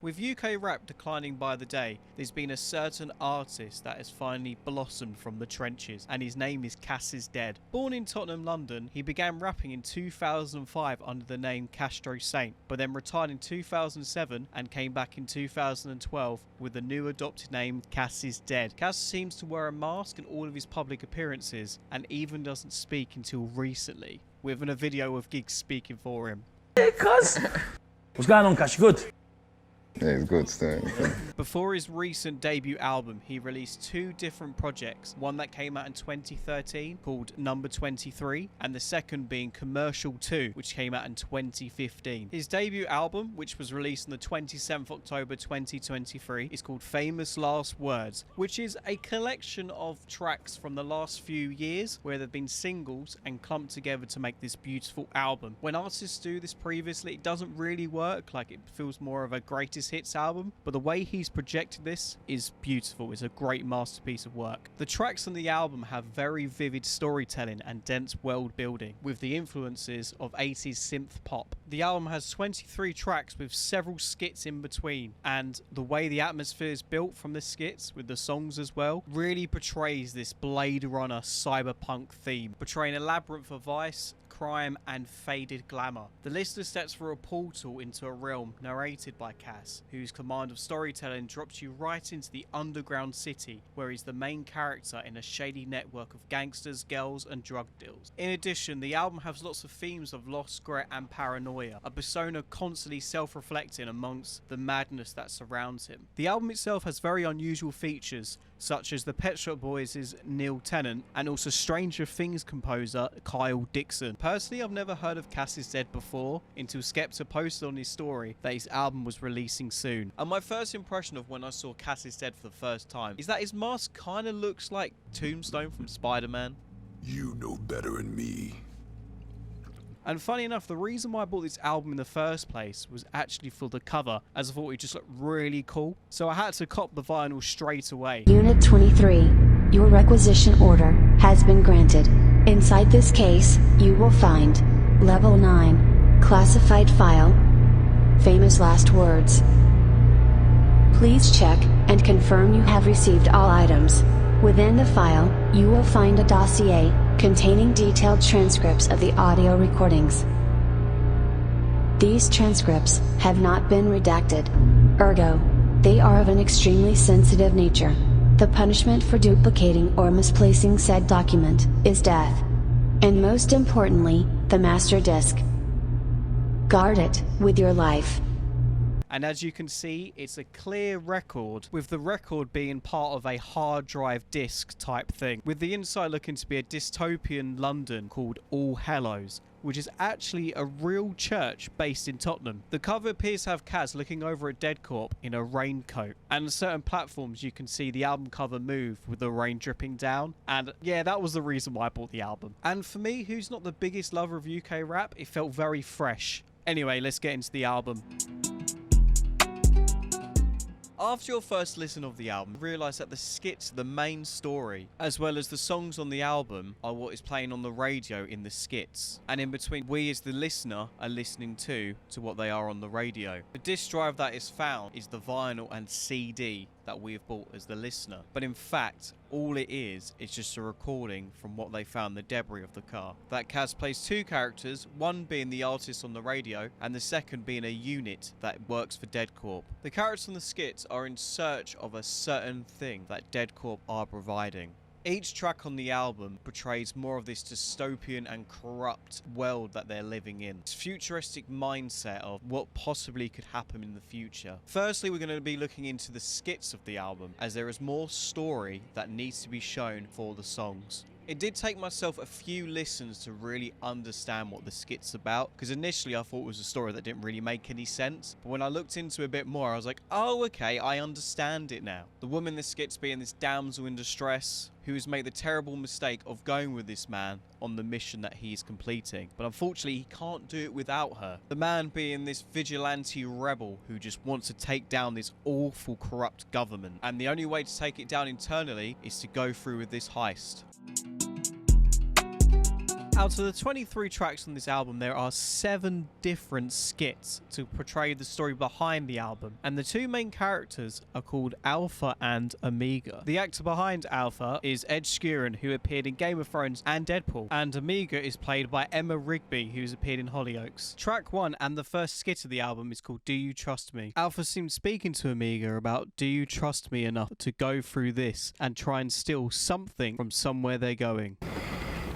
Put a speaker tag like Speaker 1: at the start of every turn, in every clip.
Speaker 1: With UK rap declining by the day, there's been a certain artist that has finally blossomed from the trenches, and his name is CasIsDead. Born in Tottenham, London, he began rapping in 2005 under the name Castro Saint, but then retired in 2007 and came back in 2012 with the new adopted name CasIsDead. Cas seems to wear a mask in all of his public appearances and even doesn't speak until recently, with a video of gigs speaking for him.
Speaker 2: Hey, cuz. What's going on, Cash? You good?
Speaker 3: Yeah, it's good stuff.
Speaker 1: Before his recent debut album, he released two different projects, one that came out in 2013 called Number 23, and the second being Commercial 2, which came out in 2015. His debut album, which was released on the 27th October 2023, is called Famous Last Words, which is a collection of tracks from the last few years where they've been singles and clumped together to make this beautiful album. When artists do this previously, it doesn't really work, like it feels more of a greatest hits album, but the way he's projected this is beautiful. It's a great masterpiece of work. The tracks on the album have very vivid storytelling and dense world building with the influences of 80s synth pop. The album has 23 tracks with several skits in between, and the way the atmosphere is built from the skits with the songs as well really portrays this Blade Runner cyberpunk theme, portraying a labyrinth of vice, crime and faded glamour. The listener steps through a portal into a realm narrated by Cas, whose command of storytelling drops you right into the underground city, where he's the main character in a shady network of gangsters, girls and drug deals. In addition, the album has lots of themes of loss, regret and paranoia, a persona constantly self-reflecting amongst the madness that surrounds him. The album itself has very unusual features, such as the Pet Shop Boys' Neil Tennant and also Stranger Things composer Kyle Dixon. Personally, I've never heard of CasIsDead before until Skepta posted on his story that his album was releasing soon. And my first impression of when I saw CasIsDead for the first time is that his mask kind of looks like Tombstone from Spider-Man.
Speaker 4: You know better than me.
Speaker 1: And funny enough, the reason why I bought this album in the first place was actually for the cover, as I thought it just looked really cool. So I had to cop the vinyl straight away.
Speaker 5: Unit 23, your requisition order has been granted. Inside this case, you will find Level 9, Classified File, Famous Last Words. Please check and confirm you have received all items. Within the file, you will find a dossier containing detailed transcripts of the audio recordings. These transcripts have not been redacted. Ergo, they are of an extremely sensitive nature. The punishment for duplicating or misplacing said document is death. And most importantly, the master disk. Guard it with your life.
Speaker 1: And as you can see, it's a clear record, with the record being part of a hard drive disc type thing, with the inside looking to be a dystopian London called All Hallows, which is actually a real church based in Tottenham. The cover appears to have Cas looking over at Deadcorp in a raincoat, and on certain platforms you can see the album cover move with the rain dripping down, and yeah, that was the reason why I bought the album. And for me, who's not the biggest lover of UK rap, it felt very fresh. Anyway, let's get into the album. After your first listen of the album, realise that the skits are the main story, as well as the songs on the album are what is playing on the radio in the skits. And in between, we as the listener are listening to what they are on the radio. The disc drive that is found is the vinyl and CD that we have bought as the listener. But in fact, all it is just a recording from what they found, the debris of the car. That Cas plays two characters, one being the artist on the radio and the second being a unit that works for Deadcorp. The characters on the skits are in search of a certain thing that Deadcorp are providing. Each track on the album portrays more of this dystopian and corrupt world that they're living in. This futuristic mindset of what possibly could happen in the future. Firstly, we're going to be looking into the skits of the album, as there is more story that needs to be shown for the songs. It did take myself a few listens to really understand what the skit's about, because initially I thought it was a story that didn't really make any sense, but when I looked into it a bit more, I was like, oh okay, I understand it now. The woman in the skit's being this damsel in distress, who has made the terrible mistake of going with this man on the mission that he's completing, but unfortunately he can't do it without her. The man being this vigilante rebel who just wants to take down this awful corrupt government, and the only way to take it down internally is to go through with this heist. Out of the 23 tracks on this album, there are 7 different skits to portray the story behind the album, and the 2 main characters are called Alpha and Omega. The actor behind Alpha is Ed Sheeran, who appeared in Game of Thrones and Deadpool, and Omega is played by Emma Rigby, who's appeared in Hollyoaks. Track 1 and the first skit of the album is called Do You Trust Me? Alpha seems speaking to Omega about, do you trust me enough to go through this and try and steal something from somewhere they're going?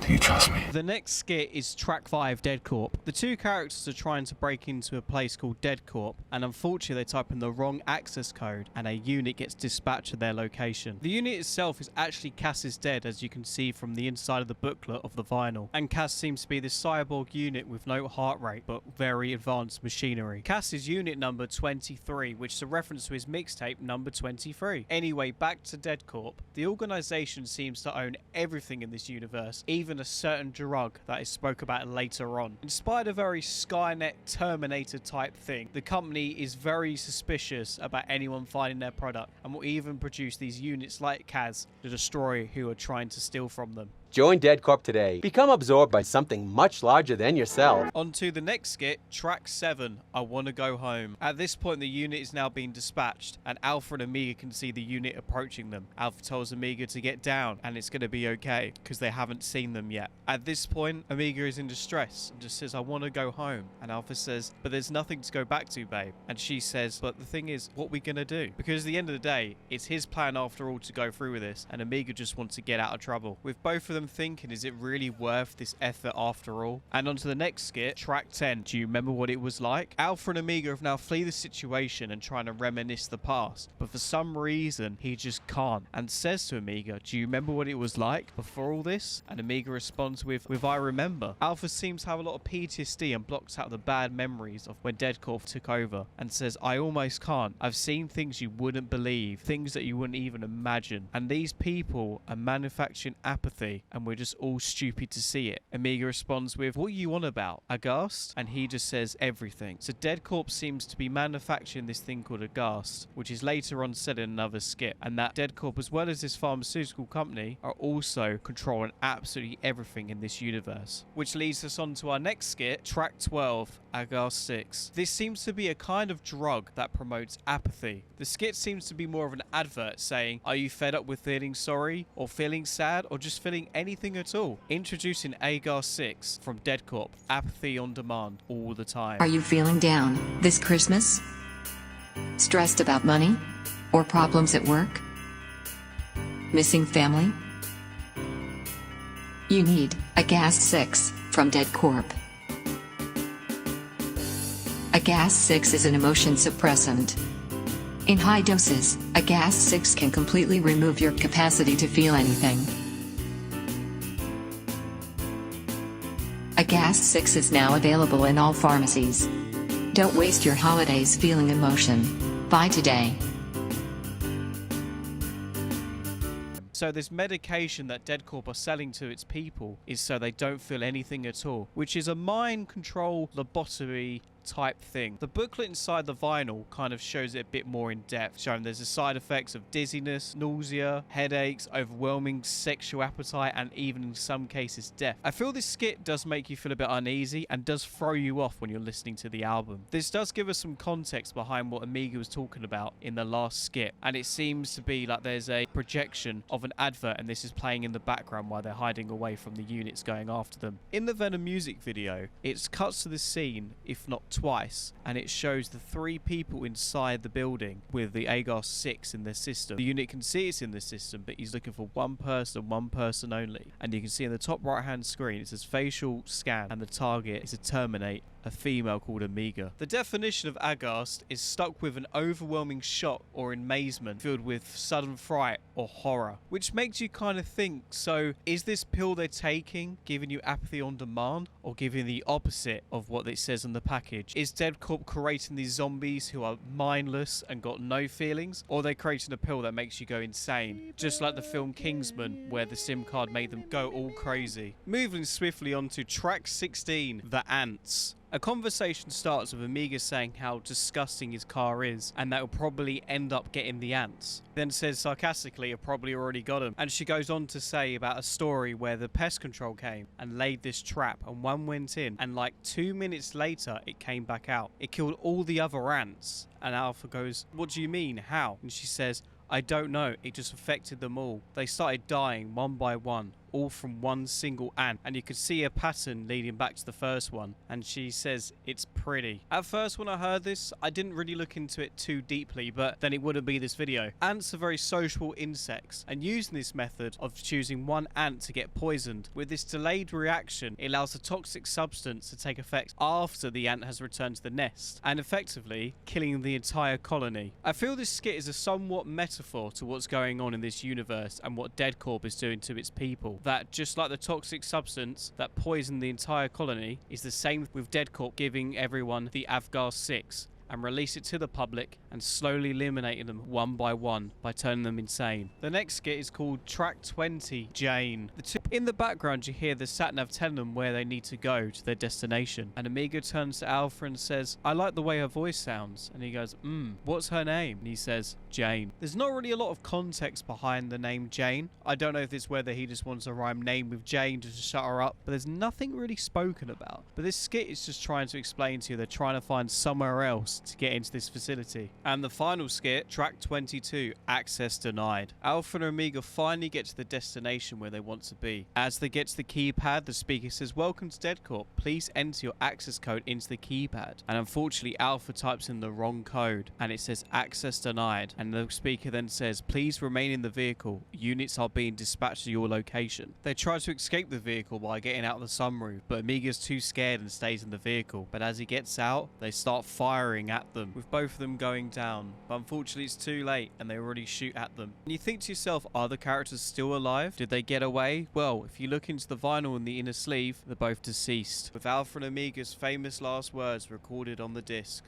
Speaker 4: Do you trust me?
Speaker 1: The next skit is track 5, Deadcorp. The 2 characters are trying to break into a place called Deadcorp, and unfortunately they type in the wrong access code and a unit gets dispatched to their location. The unit itself is actually CasIsDead, as you can see from the inside of the booklet of the vinyl, and Cas seems to be this cyborg unit with no heart rate but very advanced machinery. Cas is unit number 23, which is a reference to his mixtape number 23. Anyway, back to Deadcorp. The organisation seems to own everything in this universe, even a certain drug that is spoke about later on. Inspired a very Skynet Terminator type thing, the company is very suspicious about anyone finding their product and will even produce these units like Cas to destroy who are trying to steal from them.
Speaker 6: Join Deadcorp today. Become absorbed by something much larger than yourself.
Speaker 1: On to the next skit, track 7, I Wanna Go Home. At this point, the unit is now being dispatched, and Alpha and Omega can see the unit approaching them. Alpha tells Omega to get down, and it's going to be okay, because they haven't seen them yet. At this point, Omega is in distress, and just says, I want to go home. And Alpha says, but there's nothing to go back to, babe. And she says, but the thing is, what are we going to do? Because at the end of the day, it's his plan after all to go through with this, and Omega just wants to get out of trouble. With both of them thinking, is it really worth this effort after all? And on to the next skit, track 10. Do you remember what it was like? Alpha and Omega have now fled the situation and trying to reminisce the past, but for some reason he just can't, and says to Omega, do you remember what it was like before all this? And Omega responds with I remember. Alpha seems to have a lot of PTSD and blocks out the bad memories of when Deadcorp took over, and says, I almost can't. I've seen things you wouldn't believe, things that you wouldn't even imagine, and these people are manufacturing apathy, and we're just all stupid to see it. Omega responds with, what are you on about? Aghast? And he just says everything. So Deadcorp seems to be manufacturing this thing called Aghast, which is later on said in another skit, and that Deadcorp, as well as this pharmaceutical company, are also controlling absolutely everything in this universe. Which leads us on to our next skit, track 12, Aghast 6. This seems to be a kind of drug that promotes apathy. The skit seems to be more of an advert saying, are you fed up with feeling sorry, or feeling sad, or just feeling anything at all? Introducing Aghast 6 from Deadcorp, apathy on demand all the time.
Speaker 7: Are you feeling down this Christmas? Stressed about money? Or problems at work? Missing family? You need Aghast 6 from Deadcorp. Aghast 6 is an emotion suppressant. In high doses, Aghast 6 can completely remove your capacity to feel anything. Aghast 6 is now available in all pharmacies. Don't waste your holidays feeling emotion. Buy today.
Speaker 1: So this medication that Deadcorp are selling to its people is so they don't feel anything at all, which is a mind control lobotomy type thing. The booklet inside the vinyl kind of shows it a bit more in depth, showing there's the side effects of dizziness, nausea, headaches, overwhelming sexual appetite, and even in some cases death. I feel this skit does make you feel a bit uneasy and does throw you off when you're listening to the album. This does give us some context behind what Omega was talking about in the last skit, and it seems to be like there's a projection of an advert and this is playing in the background while they're hiding away from the units going after them. In the Venom music video, it cuts to this scene, if not twice, and it shows the 3 people inside the building with the Aghast 6 in their system. The unit can see it's in the system, but he's looking for one person only. And you can see in the top right hand screen it says facial scan, and the target is to terminate a female called Omega. The definition of Aghast is stuck with an overwhelming shock or amazement filled with sudden fright or horror, which makes you kind of think, so is this pill they're taking giving you apathy on demand, or giving the opposite of what it says on the package? Is Deadcorp creating these zombies who are mindless and got no feelings, or are they creating a pill that makes you go insane, just like the film Kingsman, where the SIM card made them go all crazy? Moving swiftly on to track 16, The Ants. A conversation starts with Amiga saying how disgusting his car is and that will probably end up getting the ants. Then says sarcastically, I've probably already got them. And she goes on to say about a story where the pest control came and laid this trap and one went in and like 2 minutes later it came back out. It killed all the other ants. And Alpha goes, what do you mean? How? And she says, I don't know, it just affected them all. They started dying one by one, all from one single ant, and you could see a pattern leading back to the first one, and she says it's pretty. At first when I heard this, I didn't really look into it too deeply, but then it wouldn't be this video. Ants are very social insects, and using this method of choosing one ant to get poisoned, with this delayed reaction, it allows the toxic substance to take effect after the ant has returned to the nest, and effectively killing the entire colony. I feel this skit is a somewhat metaphor to what's going on in this universe and what Deadcorp is doing to its people. That just like the toxic substance that poisoned the entire colony is the same with Deadcorp giving everyone the Avgar 6 and release it to the public and slowly eliminating them one by one by turning them insane. The next skit is called Track 20, Jane. In the background you hear the sat-nav telling them where they need to go to their destination, and Amiga turns to Alpha and says, I like the way her voice sounds, and he goes, what's her name? And he says, Jane. There's not really a lot of context behind the name Jane. I don't know if it's whether he just wants to rhyme name with Jane to just shut her up, but there's nothing really spoken about. But this skit is just trying to explain to you they're trying to find somewhere else to get into this facility. And the final skit, Track 22, Access Denied. Alpha and Amiga finally get to the destination where they want to be. As they get to the keypad, the speaker says, welcome to Deadcorp. Please enter your access code into the keypad. And unfortunately, Alpha types in the wrong code and it says access denied. And the speaker then says, please remain in the vehicle. Units are being dispatched to your location. They try to escape the vehicle by getting out of the sunroof, but Amiga's too scared and stays in the vehicle. But as he gets out, they start firing at them, with both of them going down. But unfortunately it's too late and they already shoot at them. And you think to yourself, are the characters still alive? Did they get away? Well, if you look into the vinyl in the inner sleeve, they're both deceased, with Alpha and Amiga's famous last words recorded on the disc.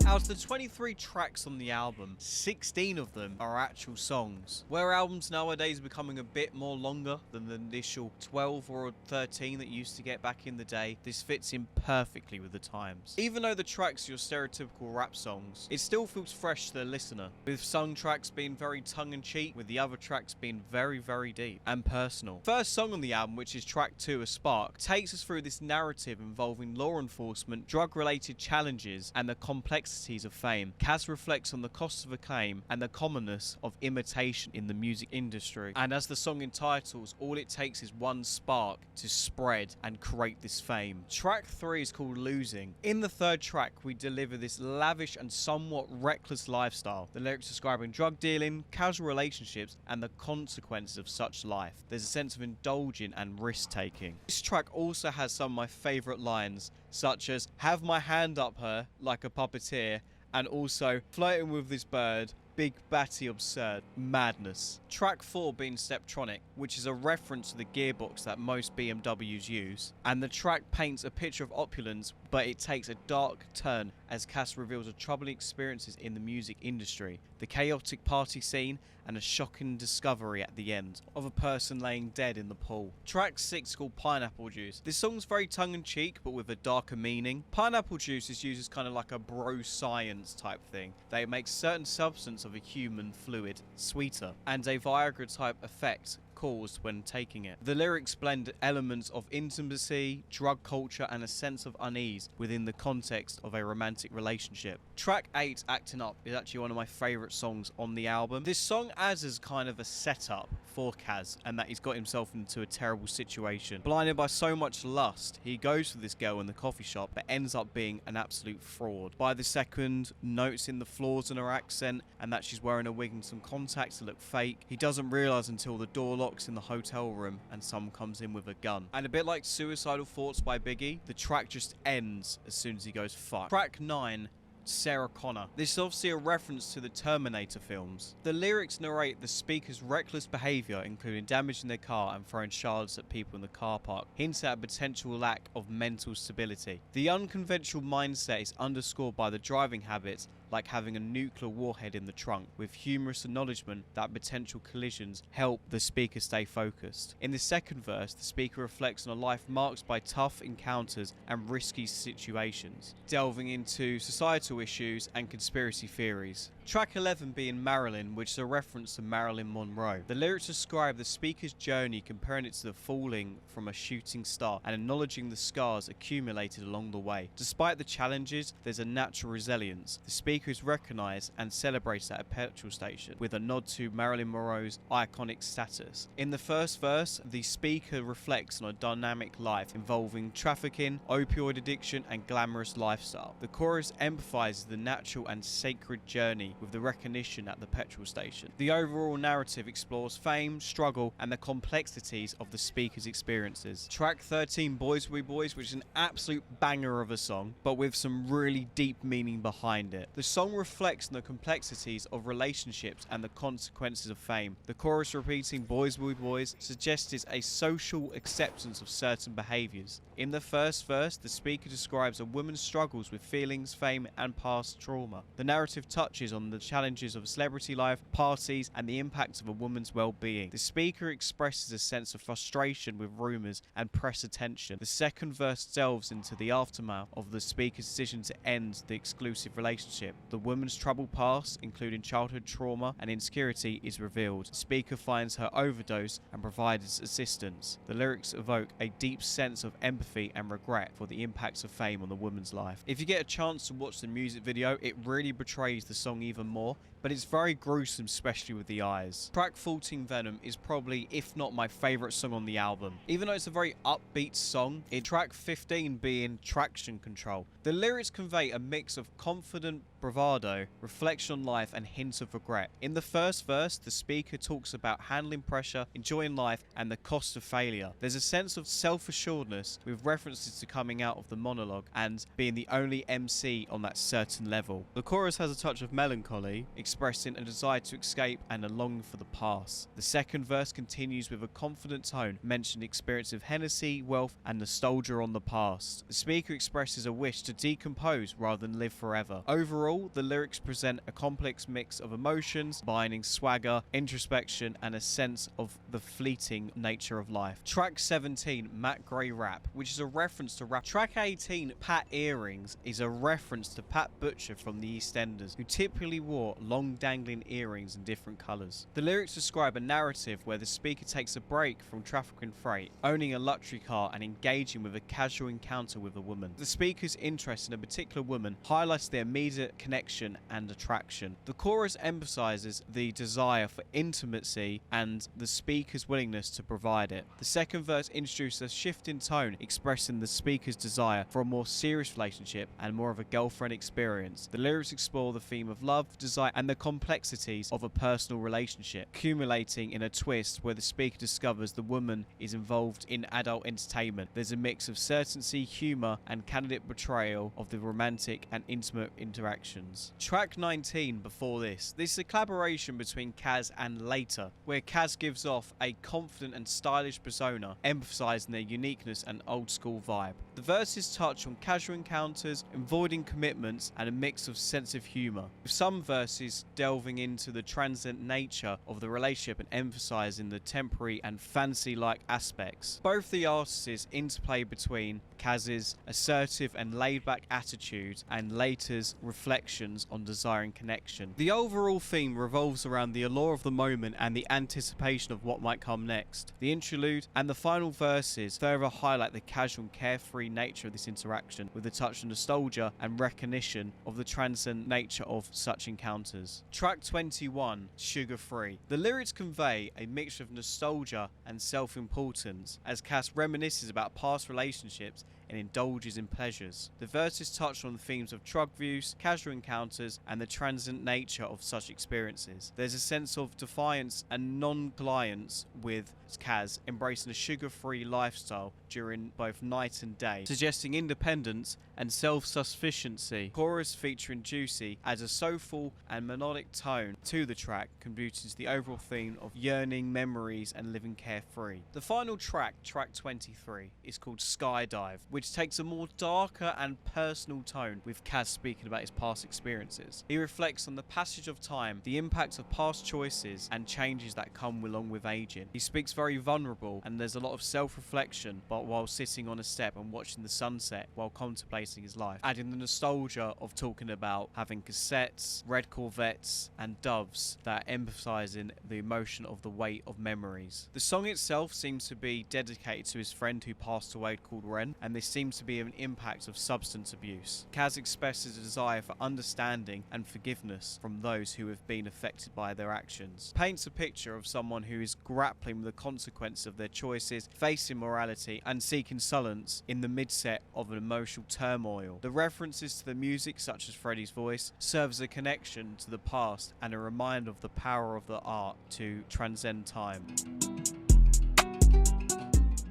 Speaker 1: Out of the 23 tracks on the album, 16 of them are actual songs. Where albums nowadays are becoming a bit more longer than the initial 12 or 13 that you used to get back in the day, this fits in perfectly with the times. Even though the tracks are your stereotypical rap songs, it still feels fresh to the listener, with some tracks being very tongue-in-cheek, with the other tracks being very, very deep and personal. First song on the album, which is track 2, A Spark, takes us through this narrative involving law enforcement, drug-related challenges, and the complexities of fame. Cas reflects on the costs of acclaim and the commonness of imitation in the music industry. And as the song entitles, all it takes is one spark to spread and create this fame. Track 3 is called Losing. In the third track, we deliver this lavish and somewhat reckless lifestyle. The lyrics describing drug dealing, casual relationships, and the consequences of such life. There's a sense of indulging and risk-taking. This track also has some of my favourite lines, such as, have my hand up her like a puppeteer, and also flirting with this bird, big batty absurd, madness. Track 4 being Steptronic, which is a reference to the gearbox that most BMWs use, and the track paints a picture of opulence, but it takes a dark turn as Cas reveals the troubling experiences in the music industry, the chaotic party scene, and a shocking discovery at the end of a person laying dead in the pool. Track 6 is called Pineapple Juice. This song's very tongue-in-cheek, but with a darker meaning. Pineapple juice is used as kind of like a bro science type thing. They make certain substance of a human fluid sweeter, and a Viagra type effect caused when taking it. The lyrics blend elements of intimacy, drug culture, and a sense of unease within the context of a romantic relationship. Track 8, Acting Up, is actually one of my favourite songs on the album. This song adds as kind of a setup for Cas, and that he's got himself into a terrible situation. Blinded by so much lust, he goes for this girl in the coffee shop, but ends up being an absolute fraud. By the second, noticing the flaws in her accent, and that she's wearing a wig and some contacts to look fake. He doesn't realise until the door locks in the hotel room and someone comes in with a gun. And a bit like Suicidal Thoughts by Biggie, the track just ends as soon as he goes fuck. Track 9, Sarah Connor. This is obviously a reference to the Terminator films. The lyrics narrate the speaker's reckless behaviour, including damaging their car and throwing shards at people in the car park, hints at a potential lack of mental stability. The unconventional mindset is underscored by the driving habits, like having a nuclear warhead in the trunk, with humorous acknowledgement that potential collisions help the speaker stay focused. In the second verse, the speaker reflects on a life marked by tough encounters and risky situations, delving into societal issues and conspiracy theories. Track 11 being Marilyn, which is a reference to Marilyn Monroe. The lyrics describe the speaker's journey, comparing it to the falling from a shooting star and acknowledging the scars accumulated along the way. Despite the challenges, there's a natural resilience. The speaker is recognised and celebrated at a petrol station, with a nod to Marilyn Monroe's iconic status. In the first verse, the speaker reflects on a dynamic life involving trafficking, opioid addiction and glamorous lifestyle. The chorus emphasises the natural and sacred journey with the recognition at the petrol station. The overall narrative explores fame, struggle and the complexities of the speaker's experiences. Track 13, Boys We Boys, which is an absolute banger of a song, but with some really deep meaning behind it. The song reflects on the complexities of relationships and the consequences of fame. The chorus repeating Boys We Boys suggests a social acceptance of certain behaviours. In the first verse, the speaker describes a woman's struggles with feelings, fame and past trauma. The narrative touches on the challenges of celebrity life, parties and the impact of a woman's well-being. The speaker expresses a sense of frustration with rumours and press attention. The second verse delves into the aftermath of the speaker's decision to end the exclusive relationship. The woman's troubled past, including childhood trauma and insecurity, is revealed. The speaker finds her overdose and provides assistance. The lyrics evoke a deep sense of empathy and regret for the impacts of fame on the woman's life. If you get a chance to watch the music video, it really betrays the song even more, but it's very gruesome, especially with the eyes. Track 14, Venom, is probably, if not my favourite song on the album. Even though it's a very upbeat song, in track 15 being Traction Control, the lyrics convey a mix of confident bravado, reflection on life and hints of regret. In the first verse, the speaker talks about handling pressure, enjoying life and the cost of failure. There's a sense of self-assuredness with references to coming out of the monologue and being the only MC on that certain level. The chorus has a touch of melancholy, expressing a desire to escape and a longing for the past. The second verse continues with a confident tone, mentioning the experience of Hennessy, wealth and nostalgia on the past. The speaker expresses a wish to decompose rather than live forever. Overall, the lyrics present a complex mix of emotions, combining swagger, introspection and a sense of the fleeting nature of life. Track 17, Matt Gray Rap, which is a reference to rap. Track 18, Pat Earrings, is a reference to Pat Butcher from the EastEnders, who typically wore long dangling earrings in different colours. The lyrics describe a narrative where the speaker takes a break from trafficking freight, owning a luxury car and engaging with a casual encounter with a woman. The speaker's interest in a particular woman highlights their immediate connection and attraction. The chorus emphasizes the desire for intimacy and the speaker's willingness to provide it. The second verse introduces a shift in tone, expressing the speaker's desire for a more serious relationship and more of a girlfriend experience. The lyrics explore the theme of love, desire and the complexities of a personal relationship, accumulating in a twist where the speaker discovers the woman is involved in adult entertainment. There's a mix of certainty, humour and candid portrayal of the romantic and intimate interactions. Track 19, Before This. This is a collaboration between Cas and Later, where Cas gives off a confident and stylish persona, emphasising their uniqueness and old school vibe. The verses touch on casual encounters, avoiding commitments and a mix of sense of humour, with some verses delving into the transient nature of the relationship and emphasising the temporary and fancy-like aspects. Both the artists interplay between Cas's assertive and laid-back attitude and Later's reflections on desiring connection. The overall theme revolves around the allure of the moment and the anticipation of what might come next. The interlude and the final verses further highlight the casual and carefree nature of this interaction, with a touch of nostalgia and recognition of the transcendent nature of such encounters. Track 21, Sugar Free. The lyrics convey a mixture of nostalgia and self-importance as Cas reminisces about past relationships and indulges in pleasures. The verses touch on the themes of drug use, casual encounters, and the transient nature of such experiences. There's a sense of defiance and non-compliance with Cas embracing a sugar-free lifestyle during both night and day, suggesting independence and self-sufficiency. Chorus featuring Juicy adds a soulful and melodic tone to the track, contributing to the overall theme of yearning, memories, and living carefree. The final track, track 23, is called Skydive, which takes a more darker and personal tone, with Cas speaking about his past experiences. He reflects on the passage of time, the impact of past choices, and changes that come along with aging. He speaks very vulnerable, and there's a lot of self-reflection, but while sitting on a step and watching the sunset while contemplating his life, adding the nostalgia of talking about having cassettes, red Corvettes, and doves that emphasizing the emotion of the weight of memories. The song itself seems to be dedicated to his friend who passed away called Ren, and this seems to be an impact of substance abuse. Cas expresses a desire for understanding and forgiveness from those who have been affected by their actions. Paints a picture of someone who is grappling with the consequences of their choices, facing morality, and seeking solace in the midset of an emotional turmoil. The references to the music, such as Freddie's voice, serve as a connection to the past and a reminder of the power of the art to transcend time.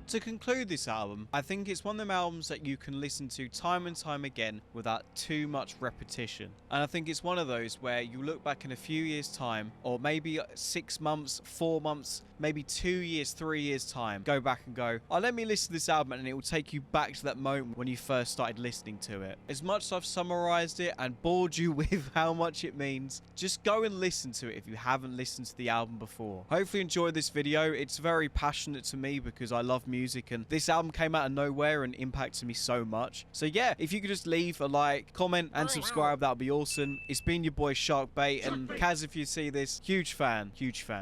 Speaker 1: To conclude this album, I think it's one of them albums that you can listen to time and time again without too much repetition. And I think it's one of those where you look back in a few years' time, or maybe 6 months, 4 months, maybe 2 years, 3 years' time, go back and go, oh, let me listen to this album, and it will take you back to that moment when you first started listening to it. As much as I've summarized it and bored you with how much it means, just go and listen to it if you haven't listened to the album before. Hopefully you enjoyed this video. It's very passionate to me because I love music, and this album came out of nowhere and impacted me so much. So yeah, if you could just leave a like, comment, and subscribe, that would be awesome. It's been your boy ShvrkBait, and Cas, if you see this, huge fan, huge fan.